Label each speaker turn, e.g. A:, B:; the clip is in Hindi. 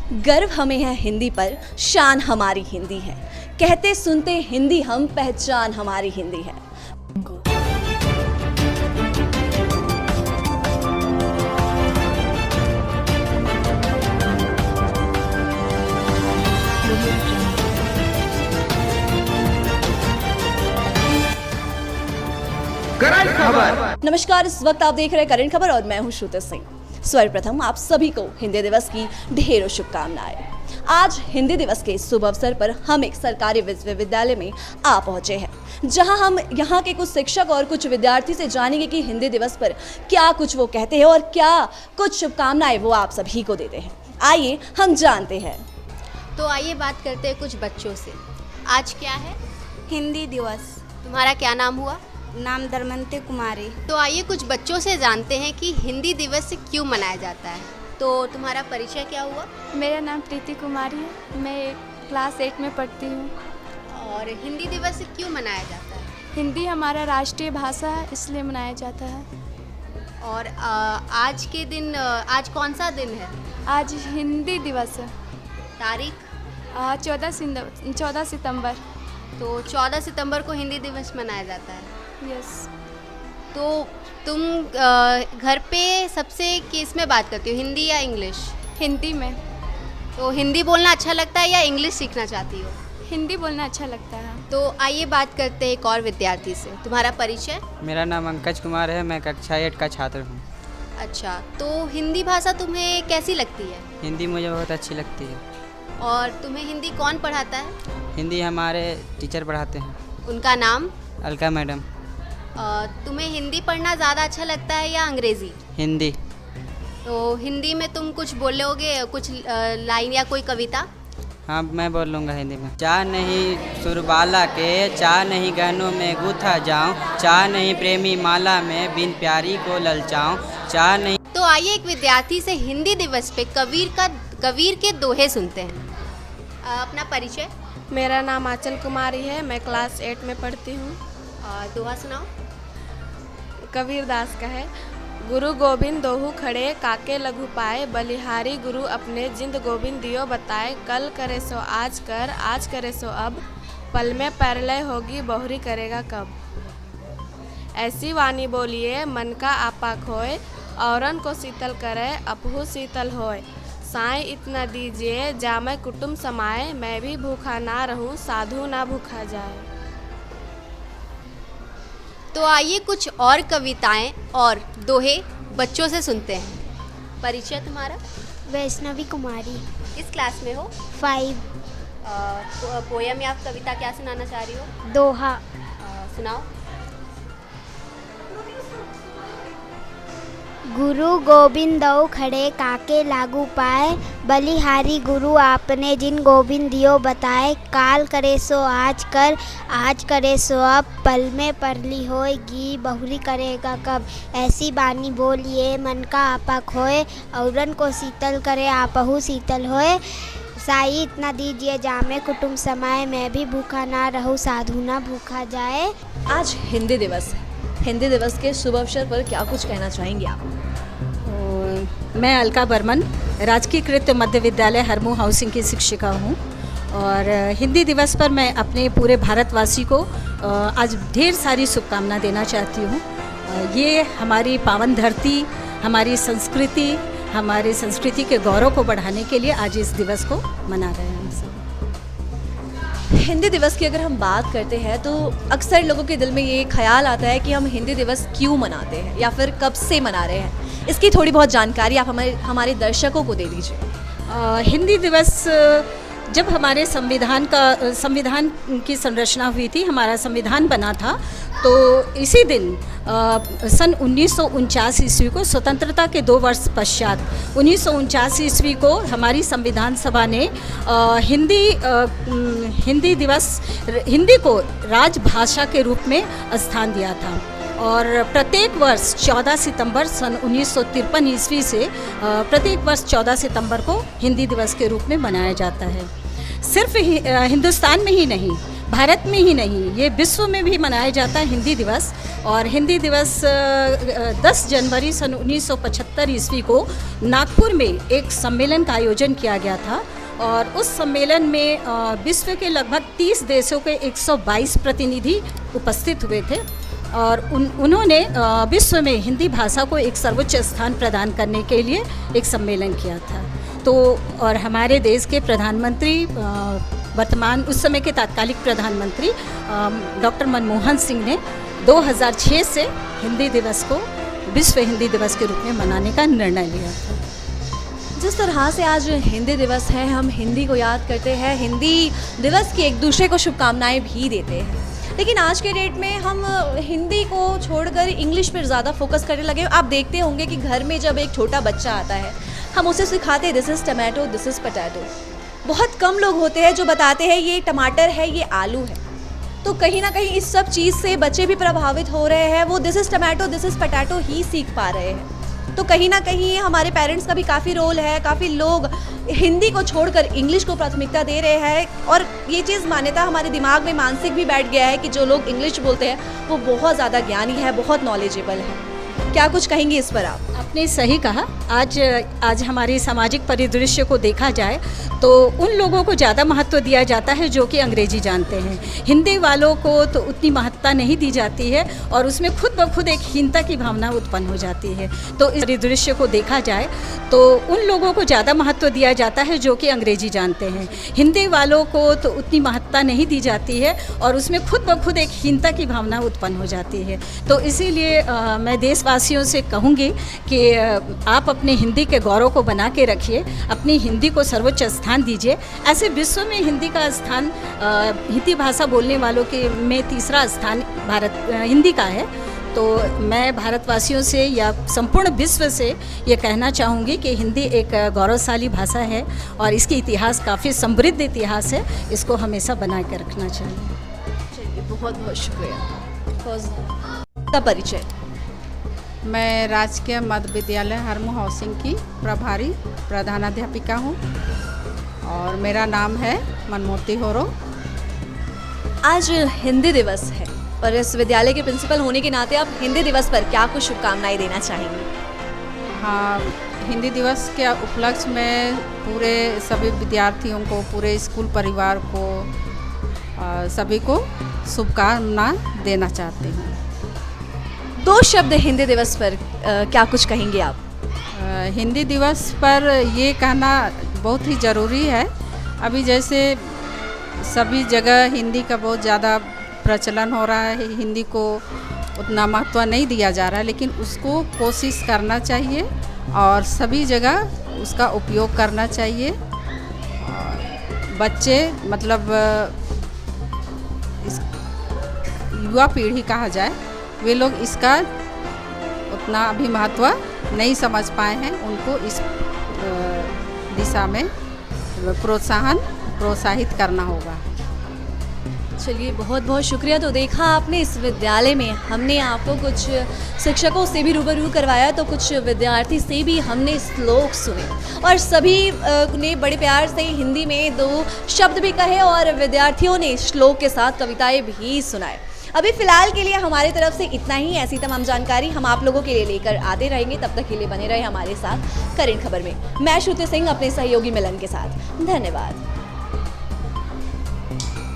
A: गर्व हमें है हिंदी पर, शान हमारी हिंदी है। कहते सुनते हिंदी हम, पहचान हमारी हिंदी है।
B: करंट खबर।
A: नमस्कार, इस वक्त आप देख रहे हैं करंट खबर और मैं हूं श्रुति सिंह। सर्वप्रथम आप सभी को हिंदी दिवस की ढेरों शुभकामनाएं। आज हिंदी दिवस के शुभ अवसर पर हम एक सरकारी विश्वविद्यालय में आ पहुंचे हैं, जहां हम यहां के कुछ शिक्षक और कुछ विद्यार्थी से जानेंगे कि हिंदी दिवस पर क्या कुछ वो कहते हैं और क्या कुछ शुभकामनाएं वो आप सभी को देते हैं। आइए हम जानते हैं।
C: तो आइए बात करते हैं कुछ बच्चों से। आज क्या है?
D: हिंदी दिवस।
C: तुम्हारा क्या नाम हुआ?
D: नाम दमयंती कुमारी।
C: तो आइए कुछ बच्चों से जानते हैं कि हिंदी दिवस क्यों मनाया जाता है। तो तुम्हारा परिचय क्या हुआ?
E: मेरा नाम प्रीति कुमारी है, मैं क्लास 8 में पढ़ती हूँ।
C: और हिंदी दिवस क्यों मनाया जाता है?
E: हिंदी हमारा राष्ट्रीय भाषा है, इसलिए मनाया जाता है।
C: और आज के दिन, आज कौन सा दिन है?
E: आज हिंदी दिवस है।
C: तारीख?
E: 14 सितंबर।
C: तो 14 सितंबर को हिंदी दिवस मनाया जाता है।
E: यस।
C: तो तुम घर पे सबसे किस में बात करती हो, हिंदी या इंग्लिश?
E: हिंदी में।
C: तो हिंदी बोलना अच्छा लगता है या इंग्लिश सीखना चाहती हो?
E: हिंदी बोलना अच्छा लगता है।
C: तो आइए बात करते हैं एक और विद्यार्थी से। तुम्हारा परिचय?
F: मेरा नाम अंकज कुमार है, मैं कक्षा 8 का छात्र हूँ।
C: अच्छा, तो हिंदी भाषा तुम्हें कैसी लगती है?
F: हिंदी मुझे बहुत अच्छी लगती है।
C: और तुम्हें हिंदी कौन पढ़ाता है?
F: हिंदी हमारे टीचर पढ़ाते हैं।
C: उनका नाम?
F: अलका मैडम।
C: तुम्हें हिंदी पढ़ना ज़्यादा अच्छा लगता है या अंग्रेज़ी?
F: हिंदी।
C: तो हिंदी में तुम कुछ बोलोगे, कुछ लाइन या कोई कविता?
F: हाँ, मैं बोल लूँगा हिंदी में। चाह नहीं सुरबाला के, चाह नहीं गहनों में गूथा जाऊँ, चाह नहीं प्रेमी माला में बिन प्यारी को ललचाऊँ, चाह नहीं।
C: तो आइए एक विद्यार्थी से हिंदी दिवस पे कबीर के दोहे सुनते हैं। अपना परिचय?
D: मेरा नाम आंचल कुमारी है, मैं क्लास 8 में पढ़ती हूँ।
C: दोहा सुनाओ।
D: कबीर दास का है। गुरु गोविंद दोहु खड़े, काके लघु पाए, बलिहारी गुरु अपने जिंद गोविंद दियो बताए। कल करे सो आज कर, आज करे सो अब, पल में परलय होगी बहुरी करेगा कब। ऐसी वाणी बोलिए मन का आपा खोए, औरन को शीतल करे अपहु शीतल होए। साईं इतना दीजिए जामै कुटुम समाए, मैं भी भूखा ना रहूं साधु ना भूखा जाए।
C: तो आइए कुछ और कविताएं और दोहे बच्चों से सुनते हैं। परिचय तुम्हारा?
G: वैष्णवी कुमारी।
C: किस क्लास में हो?
G: 5।
C: पोयम या कविता क्या सुनाना चाह रही हो?
G: दोहा।
C: सुनाओ।
G: गुरु गोविंद दो खड़े, काके लागू पाए, बलिहारी गुरु आपने जिन गोविंद दियो बताए। काल करे सो आज कर, आज करे सो अब, पल में परली होएगी बहुरी करेगा कब। ऐसी बानी बोलिए मन का आपा खोए, औरन को शीतल करे आपहु शीतल होए। साई इतना दीजिए जामे कुटुम समाए, मैं भी भूखा ना रहूं साधु ना भूखा जाए।
A: आज हिंदी दिवस है। हिंदी दिवस के शुभ अवसर पर क्या कुछ कहना चाहेंगे आप?
H: मैं अलका बर्मन, राजकीय कृत मध्य विद्यालय हरमू हाउसिंग की शिक्षिका हूँ। और हिंदी दिवस पर मैं अपने पूरे भारतवासी को आज ढेर सारी शुभकामना देना चाहती हूँ। ये हमारी पावन धरती, हमारी संस्कृति के गौरव को बढ़ाने के लिए आज इस दिवस को मना रहे हैं हम सब।
A: हिंदी दिवस की अगर हम बात करते हैं तो अक्सर लोगों के दिल में ये ख्याल आता है कि हम हिंदी दिवस क्यों मनाते हैं या फिर कब से मना रहे हैं। इसकी थोड़ी बहुत जानकारी आप हमारे दर्शकों को दे दीजिए।
H: हिंदी दिवस जब हमारे संविधान की संरचना हुई थी, हमारा संविधान बना था, तो इसी दिन सन 1949 ईस्वी को, स्वतंत्रता के 2 वर्ष पश्चात 1949 ईस्वी को हमारी संविधान सभा ने हिंदी को राजभाषा के रूप में स्थान दिया था। और प्रत्येक वर्ष 14 सितंबर सन 1953 ईस्वी से प्रत्येक वर्ष 14 सितंबर को हिंदी दिवस के रूप में मनाया जाता है। सिर्फ हिंदुस्तान में ही नहीं, भारत में ही नहीं, ये विश्व में भी मनाया जाता है हिंदी दिवस। और हिंदी दिवस 10 जनवरी सन 1975 ईस्वी को नागपुर में एक सम्मेलन का आयोजन किया गया था और उस सम्मेलन में विश्व के लगभग 30 देशों के 122 प्रतिनिधि उपस्थित हुए थे और उन्होंने विश्व में हिंदी भाषा को एक सर्वोच्च स्थान प्रदान करने के लिए एक सम्मेलन किया था। तो और हमारे देश के प्रधानमंत्री वर्तमान उस समय के तात्कालिक प्रधानमंत्री डॉक्टर मनमोहन सिंह ने 2006 से हिंदी दिवस को विश्व हिंदी दिवस के रूप में मनाने का निर्णय लिया था।
A: जिस तरह से आज हिंदी दिवस है, हम हिंदी को याद करते हैं, हिंदी दिवस की एक दूसरे को शुभकामनाएं भी देते हैं, लेकिन आज के डेट में हम हिंदी को छोड़कर इंग्लिश पर ज़्यादा फोकस करने लगे। आप देखते होंगे कि घर में जब एक छोटा बच्चा आता है, हम उसे सिखाते हैं this is tomato, this is potato. बहुत कम लोग होते हैं जो बताते हैं ये टमाटर है, ये आलू है। तो कहीं ना कहीं इस सब चीज़ से बच्चे भी प्रभावित हो रहे हैं, वो this is tomato, this is potato ही सीख पा रहे हैं। तो कहीं ना कहीं हमारे पेरेंट्स का भी काफ़ी रोल है, काफ़ी लोग हिंदी को छोड़कर इंग्लिश को प्राथमिकता दे रहे हैं और ये चीज़ मान्यता हमारे दिमाग में मानसिक भी बैठ गया है कि जो लोग इंग्लिश बोलते हैं वो बहुत ज़्यादा ज्ञानी है, बहुत नॉलेजेबल है। क्या कुछ कहेंगे इस पर आप?
H: आपने सही कहा। आज हमारे सामाजिक परिदृश्य को देखा जाए तो उन लोगों को ज़्यादा महत्व दिया जाता है जो कि अंग्रेजी जानते हैं। हिंदी वालों को तो उतनी महत्ता नहीं दी जाती है और उसमें खुद ब खुद एक हीनता की भावना उत्पन्न हो जाती है। तो इस परिदृश्य को देखा जाए तो उन लोगों को ज़्यादा महत्व दिया जाता है जो कि अंग्रेजी जानते हैं। हिंदी वालों को तो उतनी महत्ता नहीं दी जाती है और उसमें खुद ब खुद एक हीनता की भावना उत्पन्न हो जाती है। तो इसीलिए मैं देशवासियों से कहूँगी कि आप अपने हिंदी के गौरव को बना के रखिए, अपनी हिंदी को सर्वोच्च स्थान दीजिए। ऐसे विश्व में हिंदी का स्थान, हिंदी भाषा बोलने वालों के में तीसरा स्थान हिंदी का है। तो मैं भारतवासियों से या संपूर्ण विश्व से ये कहना चाहूँगी कि हिंदी एक गौरवशाली भाषा है और इसकी इतिहास काफ़ी समृद्ध इतिहास है, इसको हमेशा बना के रखना चाहिए।
A: चलिए, बहुत बहुत शुक्रिया। का परिचय?
B: मैं राजकीय मध्य विद्यालय हरमू हाउसिंग की प्रभारी प्रधानाध्यापिका हूँ और मेरा नाम है मनमोती होरो।
A: आज हिंदी दिवस है और इस विद्यालय के प्रिंसिपल होने के नाते आप हिंदी दिवस पर क्या कुछ शुभकामनाएं देना चाहेंगी?
B: हाँ, हिंदी दिवस के उपलक्ष्य में पूरे सभी विद्यार्थियों को, पूरे स्कूल परिवार को, सभी को शुभकामना देना चाहती हूँ।
A: 2 शब्द हिंदी दिवस पर क्या कुछ कहेंगे आप?
B: हिंदी दिवस पर ये कहना बहुत ही ज़रूरी है। अभी जैसे सभी जगह हिंदी का बहुत ज़्यादा प्रचलन हो रहा है, हिंदी को उतना महत्व नहीं दिया जा रहा है, लेकिन उसको कोशिश करना चाहिए और सभी जगह उसका उपयोग करना चाहिए। बच्चे मतलब इस युवा पीढ़ी कहा जाए, वे लोग इसका उतना अभी महत्व नहीं समझ पाए हैं, उनको इस दिशा में प्रोत्साहित करना होगा।
A: चलिए, बहुत बहुत शुक्रिया। तो देखा आपने, इस विद्यालय में हमने आपको कुछ शिक्षकों से भी रूबरू करवाया, तो कुछ विद्यार्थी से भी हमने श्लोक सुने और सभी ने बड़े प्यार से हिंदी में 2 शब्द भी कहे और विद्यार्थियों ने श्लोक के साथ कविताएं भी सुनाए। अभी फ़िलहाल के लिए हमारी तरफ से इतना ही। ऐसी तमाम जानकारी हम आप लोगों के लिए लेकर आते रहेंगे, तब तक के लिए बने रहे हमारे साथ करंट खबर में। मैं श्रुति सिंह अपने सहयोगी मिलन के साथ। धन्यवाद।